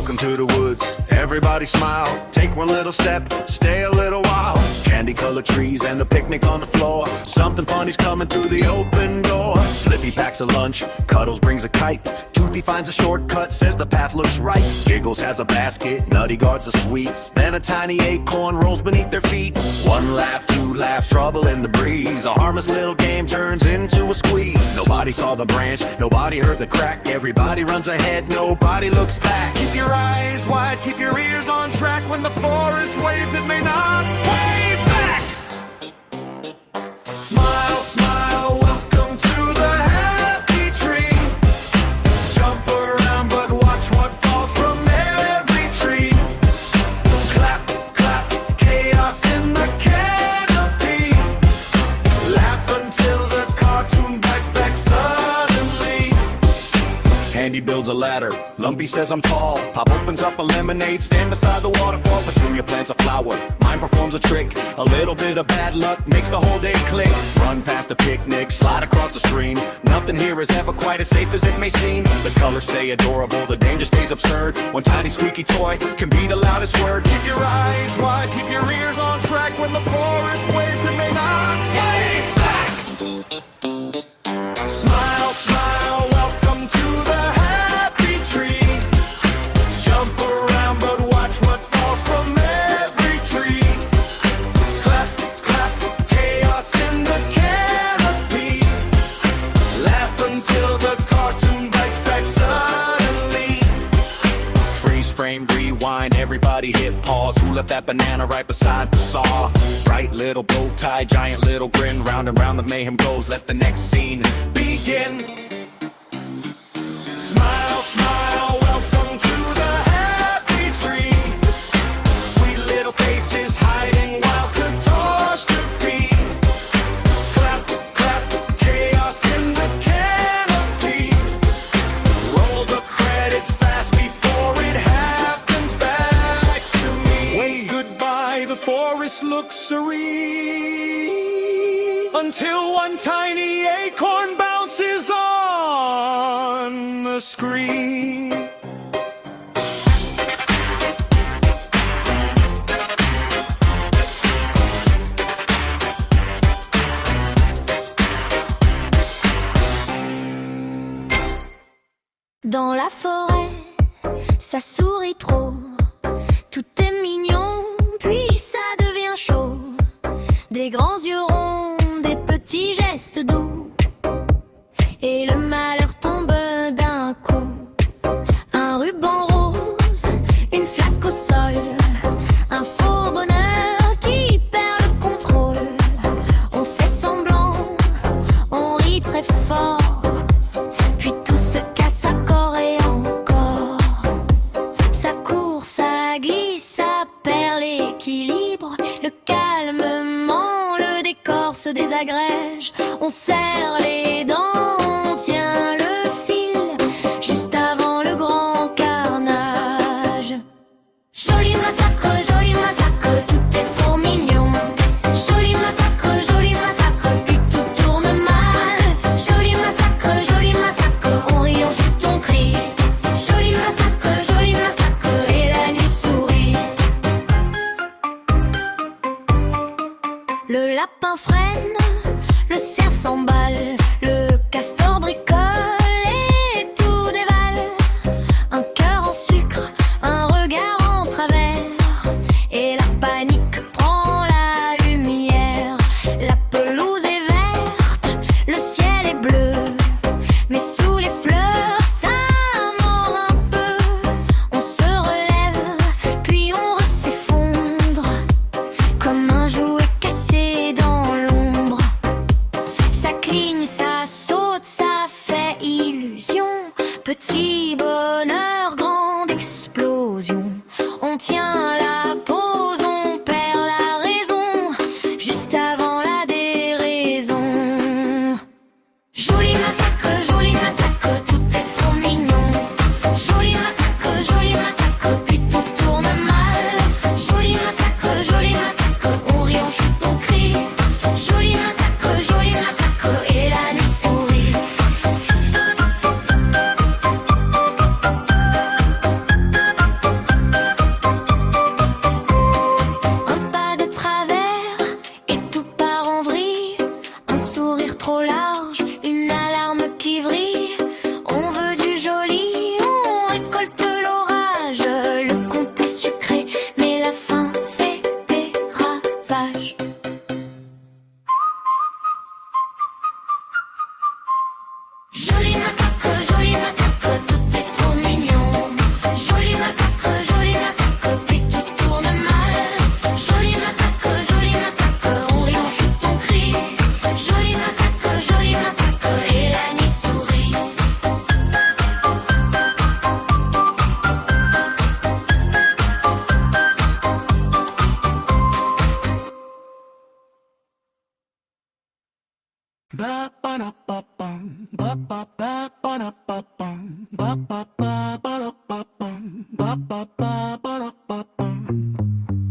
Welcome to the woods, everybody smile. Take one little step, stay a little while. Candy-colored trees and a picnic on the floor. Something funny's coming through the open door. Flippy packs a lunch, Cuddles brings a kite. Toothy finds a shortcut, says the path looks right. Giggles has a basket, Nutty guards the sweets. Then a tiny acorn rolls beneath their feet. One laugh, two laughs, trouble in the breeze. A harmless little game turns into a squeeze. Nobody saw the branch, nobody heard the crack. Everybody runs ahead, nobody looks back. Keep your eyes wide, keep your ears on track. When the forest waves, it may not wave back. Smile, smile, welcome to the happy tree. Jump around, but watch what falls from every tree. Clap, clap, chaos in the canopy. Laugh until the cartoon bites back suddenly. Handy builds a ladder, Lumpy says I'm tall. Pop opens up a lemonade, stand beside the waterfall. Petunia plants a flower, Mime performs a trick. A little bit of bad luck makes the whole day click. Run past the picnic, slide across the stream. Nothing here is ever quite as safe as it may seem. The colors stay adorable, the danger stays absurd. One tiny squeaky toy can be the loudest word. Keep your eyes wide, keep your ears on track. When the forest waves, it may not wave back. Smile, smile, welcome to the happy tree. Jump around, but watch what falls from every tree. Clap, clap, chaos in the canopy. Laugh until the cartoon bites back suddenly. Freeze frame, rewind, everybody hit pause. Who left that banana right beside the saw? Bright little bow tie, giant little grin. Round and round the mayhem goes, let the next scene begin. Smile, smile, welcome to the happy tree. Sweet little faces hiding wild catastrophe. Clap, clap, chaos in the canopy. Roll the credits fast before it happens back to me. Wave goodbye, the forest looks serene. Until one tiny acorn bounces on the screen. Dans la forêt, ça sourit trop. Tout est mignon, puis ça devient chaud. Des grands yeux ronds, des petits gestes doux. Et le malheur tombe d'un coup. Un ruban rose, une flaque au sol. Un faux bonheur qui perd le contrôle. On fait semblant, on rit très fort. Puis tout se casse à corps et encore. Ça court, ça glisse, ça perd l'équilibre. Le calmement, le décor se désagrège. On serre les dents, on tient le fil. Juste avant le grand carnage. Joli massacre, tout est trop mignon. Joli massacre, puis tout tourne mal. Joli massacre, on rit, on chute, on crie. Joli massacre, et la nuit sourit. Le lapin freine, le cerf s'emballe. Le castor bricole et tout dévale. Un cœur en sucre, un regard en travers. Et la panique prend la lumière. La pelouse est verte, le ciel est bleu. Mais sous les fleurs, ça mord un peu. On se relève, puis on s'effondre. Comme un jouet cassé dans l'ombre. Ça cligne, ça saute, ça fait illusion. Petit bonheur, grande explosion. On tient la pause, on perd la raison. Juste avant la déraison. Joli massacre, tout est trop mignon. Joli massacre, puis tout tourne mal. Joli massacre, on rit, on chute, on crie. Joli massacre, et la nuit sourit.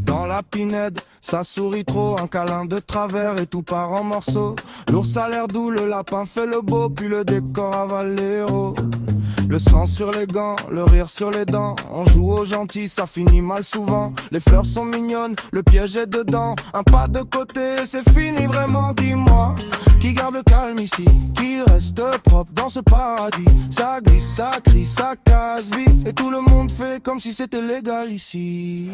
Dans la pinède, ça sourit trop, un câlin de travers et tout part en morceaux. L'ours a l'air doux, le lapin fait le beau, puis le décor avale les héros. Le sang sur les gants, le rire sur les dents. On joue aux gentils, ça finit mal souvent. Les fleurs sont mignonnes, le piège est dedans. Un pas de côté, c'est fini vraiment, dis-moi. Qui garde le calme ici, qui reste propre dans ce paradis. Ça glisse, ça crie, ça casse vite, et tout le monde fait comme si c'était légal ici.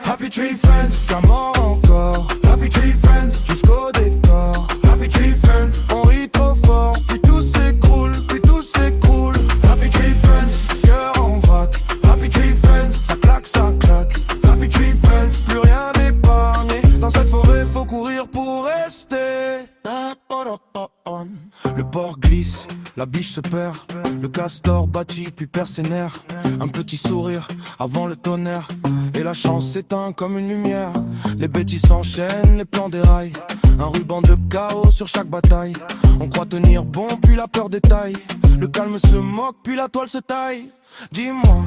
Happy Tree Friends, comment encore? Happy Tree Friends, jusqu'au décor. Happy Tree Friends, on rit trop fort, puis tout s'écroule, puis tout s'écroule. Happy Tree Friends, cœur en vrac. Happy Tree Friends, ça claque, ça claque. Happy Tree Friends, plus rien d'épargné. Dans cette forêt, faut courir pour rester. Le port glisse, la biche se perd. Le castor bâtit puis perd ses nerfs. Un petit sourire avant le tonnerre, et la chance s'éteint comme une lumière. Les bêtises s'enchaînent, les plans déraillent. Un ruban de chaos sur chaque bataille. On croit tenir bon puis la peur détaille. Le calme se moque puis la toile se taille. Dis-moi,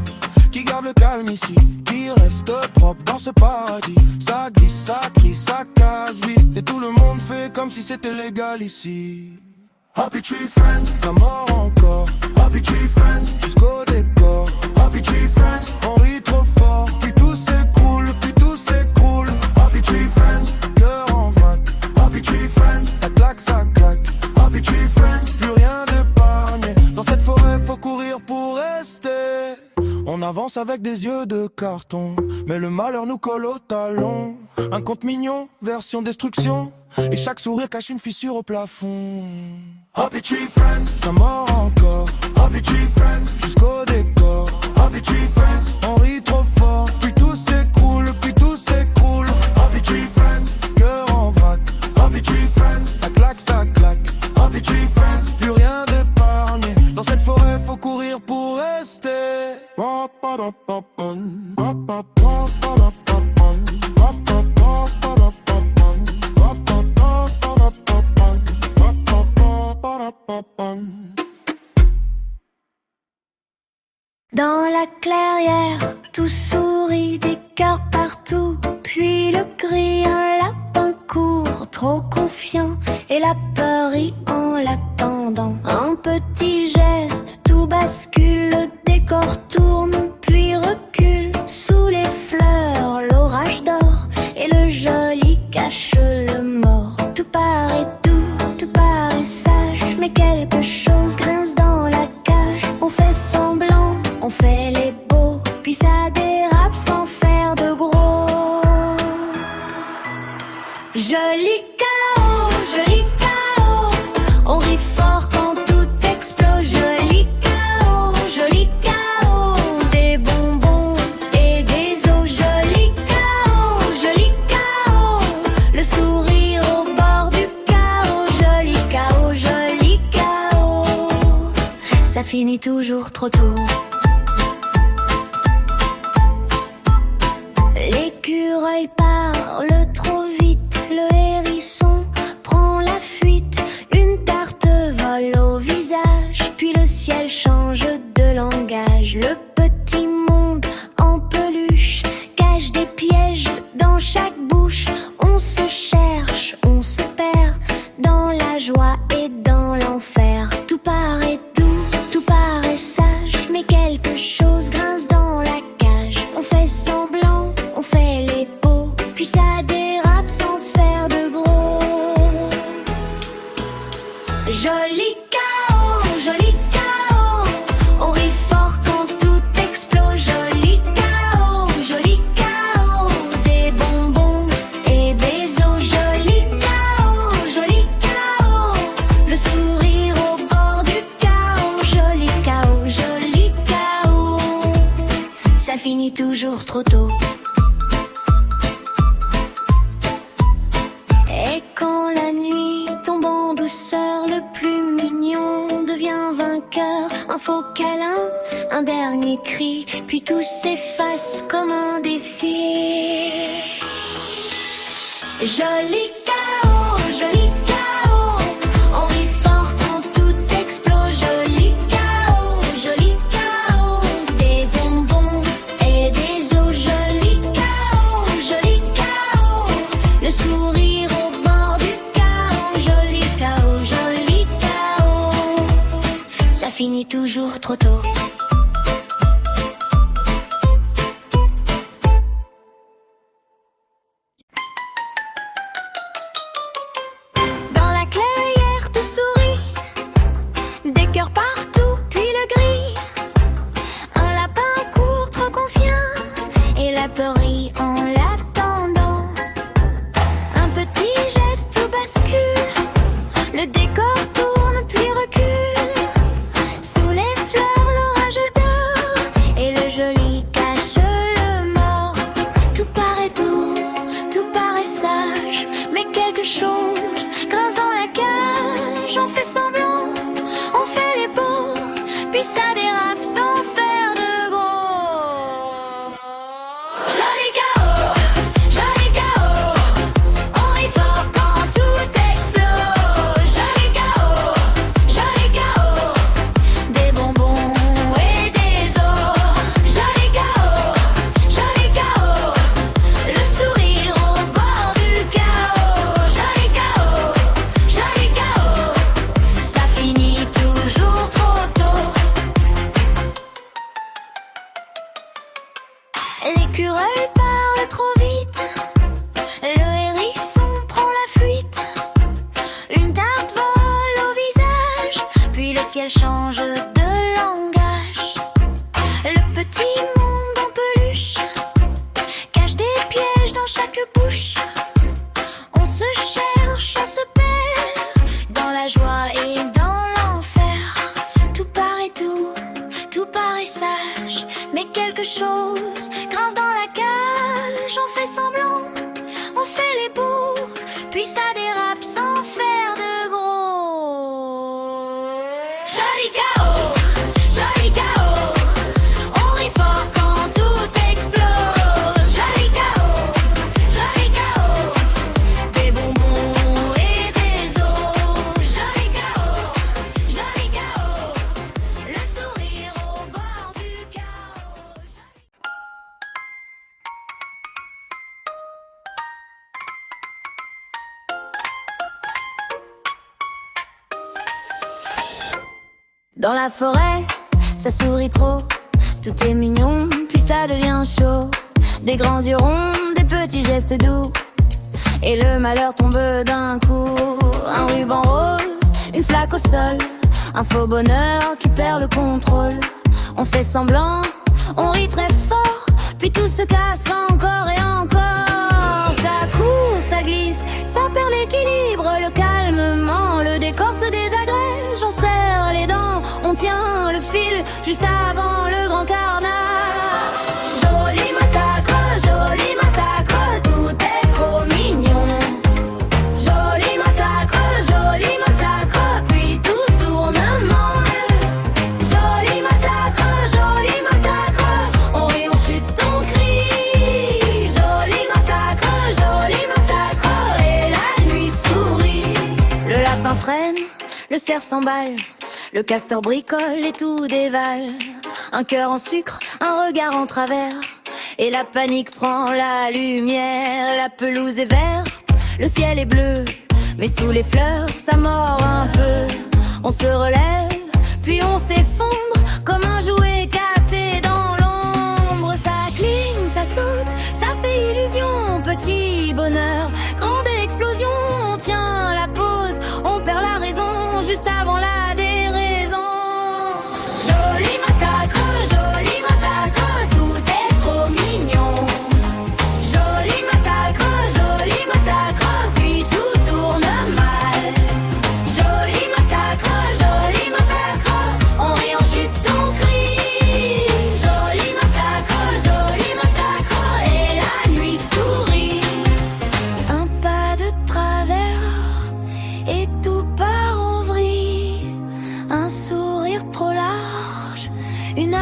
qui garde le calme ici, qui reste propre dans ce paradis. Ça glisse, ça crie, ça casse vite, et tout le monde fait comme si c'était légal ici. Happy Tree Friends, ça mord encore. Happy Tree Friends, jusqu'au décor. Happy Tree Friends, on rit trop fort, puis tout s'écroule, puis tout s'écroule. Happy Tree Friends, cœur en vrac. Happy Tree Friends, ça claque, ça claque. Happy Tree Friends, plus rien d'épargné. Dans cette forêt, faut courir pour rester. On avance avec des yeux de carton, mais le malheur nous colle au talon. Un conte mignon, version destruction, et chaque sourire cache une fissure au plafond. Happy Tree Friends, ça mord encore. Happy Tree Friends, jusqu'au décor. Happy Tree Friends, on rit trop fort, puis tout s'écroule, puis tout s'écroule. Happy Tree Friends, cœur en vrac. Happy Tree Friends, ça claque, ça claque. Happy Tree Friends, plus rien d'épargné. Dans cette forêt, faut courir pour rester. Dans la clairière, tout sourit, des cœurs partout. Puis le gris, un lapin court, trop confiant, et la peur rit en l'attendant. Un petit geste, tout bascule, le décor tourne, puis recule. Sous les fleurs, l'orage dort, et le joli cache le mort. Tout paraît doux, tout paraît sage, mais quelque chose grince dans la cage. On fait semblant, on fait les beaux, puis ça dérape sans faire de gros. Joli chaos, joli chaos. On rit fort quand tout explose. Joli chaos, joli chaos. Des bonbons et des os. Joli chaos, le sourire au bord du chaos. Joli chaos. Ça finit toujours trop tôt. L'écureuil parle trop vite, le hérisson prend la fuite. Une tarte vole au visage, puis le ciel change de langage. Le petit monde en peluche cache des pièges dans chaque bouche. On se cherche, on se perd dans la joie et dans l'enfer. Tout paraît doux, tout paraît sage, mais quelque chose grince dans la cage. On fait semblant, on fait les beaux, puis ça dérape sans faire de gros. Joli chaos, joli chaos. On rit fort quand tout explose. Joli chaos, des bonbons et des os. Joli chaos, le sourire au bord du chaos. Joli chaos, ça finit toujours trop tôt. Et quand la nuit tombe en douceur, le plus mignon devient vainqueur. Un faux câlin, un dernier cri, puis tout s'efface comme un défi. Joli chaos, on rit fort quand tout explose. finit toujours trop tôt. Dans la clairière tout sourit, des cœurs partout, puis le gris. Un lapin court trop confiant, et la peur rit en l'attendant. Un petit geste tout bascule, le décor tourne puis recule. Sous les fleurs l'orage dort, et le joli cache le mort. Tout paraît doux, tout paraît sage, mais quelque chose grince dans la cage. On fait semblant, on fait les beaux, puis ça dérape sans faire de gros. Joli chaos, on rit fort quand tout explose. Joli chaos, des bonbons et des os. Joli chaos, le sourire au bord du chaos. Joli chaos, ça finit toujours trop tôt. L'écureuil parle trop vite, le hérisson prend la fuite. Une tarte vole au visage, puis le ciel change de langage. Le petit monde en peluche cache des pièges dans chaque bouche. On se cherche, on se perd dans la joie et dans l'enfer. Tout paraît doux, tout paraît sage, mais quelque chose grince dans la cage. On fait semblant, on fait les beaux, puis ça dérape sans faire de gros. Joli chaos, on rit fort quand tout explose. Joli chaos, des bonbons et des os. Joli chaos, le sourire au bord du chaos. Dans la forêt, ça sourit trop, tout est mignon, puis ça devient chaud. Des grands yeux ronds, des petits gestes doux, et le malheur tombe d'un coup. Un ruban rose, une flaque au sol, un faux bonheur qui perd le contrôle. On fait semblant, on rit très fort, puis tout se casse encore et encore. Ça court, ça glisse, ça perd l'équilibre, le calmement, le décor se désagrège. On serre les dents, on tient le fil juste avant le grand carnage. Joli massacre, tout est trop mignon. Joli massacre, puis tout tourne mal. Joli massacre, on rit, on chute, on crie. Joli massacre, et la nuit sourit. Le lapin freine, le cerf s'emballe, le castor bricole et tout dévale. Un cœur en sucre, un regard en travers, et la panique prend la lumière. La pelouse est verte, le ciel est bleu, mais sous les fleurs, ça mord un peu. On se relève, puis on s'effondre comme un jouet cassé dans l'ombre. Ça cligne, ça saute, ça fait illusion. Petit bonheur, grande explosion. On tient la pause, on perd la raison juste avant la déraison. Joli massacre, tout est trop mignon. Joli massacre, puis tout tourne mal. Joli massacre, on rit, on chute, on crie. Joli massacre, et la nuit sourit. Un pas de travers et tout part en vrille. Un sourire trop large, une